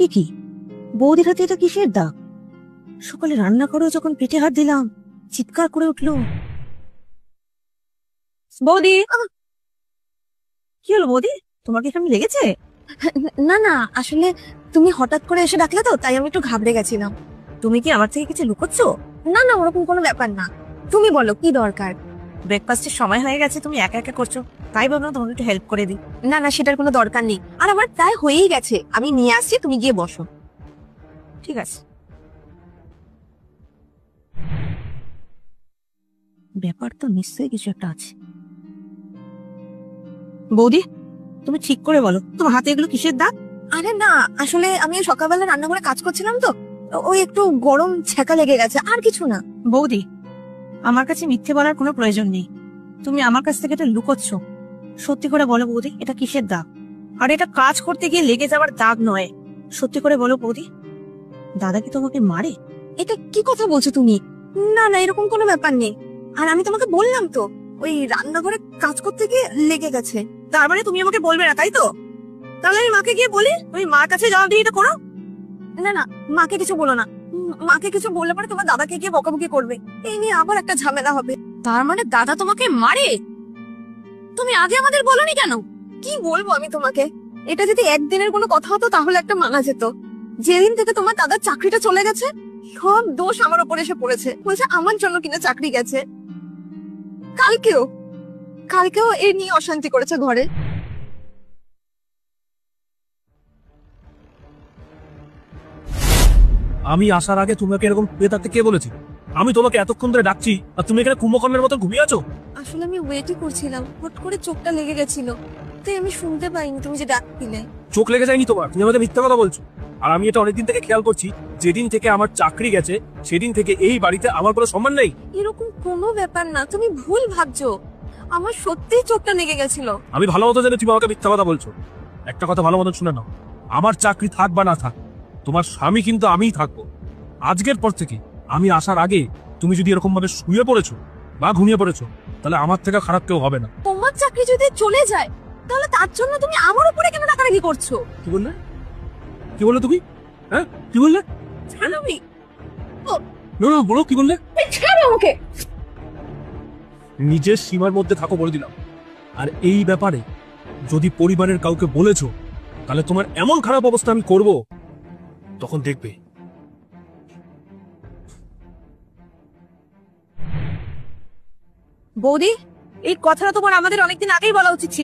এ কি, বৌদির হাতে এটা কিসের দাগ? সকালে রান্না করেও যখন পেটে হাত দিলাম চিৎকার করে উঠলো। বৌদি, কি হলো বৌদি, তোমার কি কেমন লেগেছে? না না, আসলে তুমি হঠাৎ করে এসে ডাকলে তো, তাই আমি একটু ঘাবড়ে গেছিলাম। তুমি কি আমার থেকে কিছু লুকোচ্ছ? না না, ওরকম কোনো ব্যাপার না। তুমি বলো কি দরকার। ব্রেকফাস্টের সময় হয়ে গেছে, তুমি একা একা করছো, তাই ভাবলাম তোমাকে একটু হেল্প করে দিই। না না, সেটার কোনো দরকার নেই, আর আমার প্রায় হয়েই গেছে, আমি নিয়ে আসছি, তুমি গিয়ে বসো। ঠিক আছে। ব্যাপার তো নিশ্চয়ই কিছু একটা আছে। বৌদি, তুমি ঠিক করে বলো, তোমার হাতে এগুলো কিসের দাগ? আরে না, আসলে আমি সকালবেলা রান্নাঘরে কাজ করছিলাম তো, ওই একটু গরম ছ্যাঁকা লেগে গেছে, আর কিছু না। বৌদি, আমার কাছে মিথ্যে বলার কোনো প্রয়োজন নেই, তুমি আমার কাছ থেকে এটা লুকোচ্ছ। সত্যি করে বলো বৌদি, এটা কিসের দাগ? আর এটা কাজ করতে গিয়ে লেগে যাওয়ার দাগ নয়। সত্যি করে বলো বৌদি, দাদা কি তোমাকে মারে? এটা কি কথা বলছো তুমি? না না, এরকম কোনো ব্যাপার নেই। আর আমি তোমাকে বললাম তো, ওই রান্নাঘরে কাজ করতে গিয়ে লেগে গেছে। তার মানে তুমি আমাকে বলবে না, তাই তো? তাহলে আমি মাকে গিয়ে বলি, তুমি মার কাছে জবাবদিহিটা করো। না না, মাকে কিছু বলো না। মাকে কিছু বললে পরে তোমার দাদাকে গিয়ে বকাবকি করবে, এই নিয়ে আবার একটা ঝামেলা হবে। তার মানে দাদা তোমাকে মারে? তুমি আগে আমাদের বলোনি কেন? কি বলবো আমি তোমাকে, এটা যদি একদিনের কোনো কথা হতো তাহলে একটা মানা যেত। যেদিন থেকে তোমার দাদার চাকরিটা চলে গেছে, সব দোষ আমার উপর এসে পড়েছে, বলছে আমার জন্য কিনা চাকরি গেছে। কালকেও কালকেও এ নিয়ে অশান্তি করেছে ঘরে। আমি আসার আগে তোমাকে এরকম শুয়ে থাকতে কে বলেছি? আমি তোমাকে এতক্ষণ ধরে ডাকছি আর তুমি এখানে কুম্ভকর্ণের মতো ঘুমিয়ে আছো। আসলে আমি ওয়েটই করছিলাম, হুট করে চোখটা লেগে গেছিল, তাই আমি শুনতে পাইনি তুমি যে ডাক দিলে। চোখ লেগে যায়নি তোমার? তুমি আমাদের মিথ্যা কথা বলছো। আর আমি এটা অনেকদিন থেকে খেয়াল করছি, যেদিন থেকে আমার চাকরি গেছে সেদিন থেকে এই বাড়িতে আমার কোনো সম্মান নেই। এরকম কোনো ব্যাপার না, তুমি ভুল ভাবছো, আমার সত্যিই চোখটা লেগে গেছিল। আমি ভালো মতো জানি তুমি আমাকে মিথ্যা কথা বলছো। একটা কথা ভালো মতো শুনে নাও, আমার চাকরি থাক বা না থাক, তোমার স্বামী কিন্তু আমিই থাকবো। আজকের পর থেকে আমি আসার আগে তুমি যদি এরকম ভাবে শুয়ে পড়েছো বা ঘুমিয়ে পড়েছো, তাহলে আমার থেকে খারাপ কেউ হবে না। তোমার চাকরি যদি চলে যায়, তাহলে তার জন্য তুমি আমার উপরে কেন রাগারাগি করছো? কি বললে? কি বললে তুমি? হ্যাঁ, কি বললে? ছাড়বি? না না, বলো কি বললে? ছাড়ো আমাকে। নিজের সীমার মধ্যে থাকো বলে দিলাম। আর এই ব্যাপারে যদি পরিবারের কাউকে বলেছো, তাহলে তোমার এমন খারাপ অবস্থা আমি করব, তখন দেখবে। বৌদি, এই কথাটা তোমার আমাদের অনেকদিন আগেই বলা উচিত ছিল।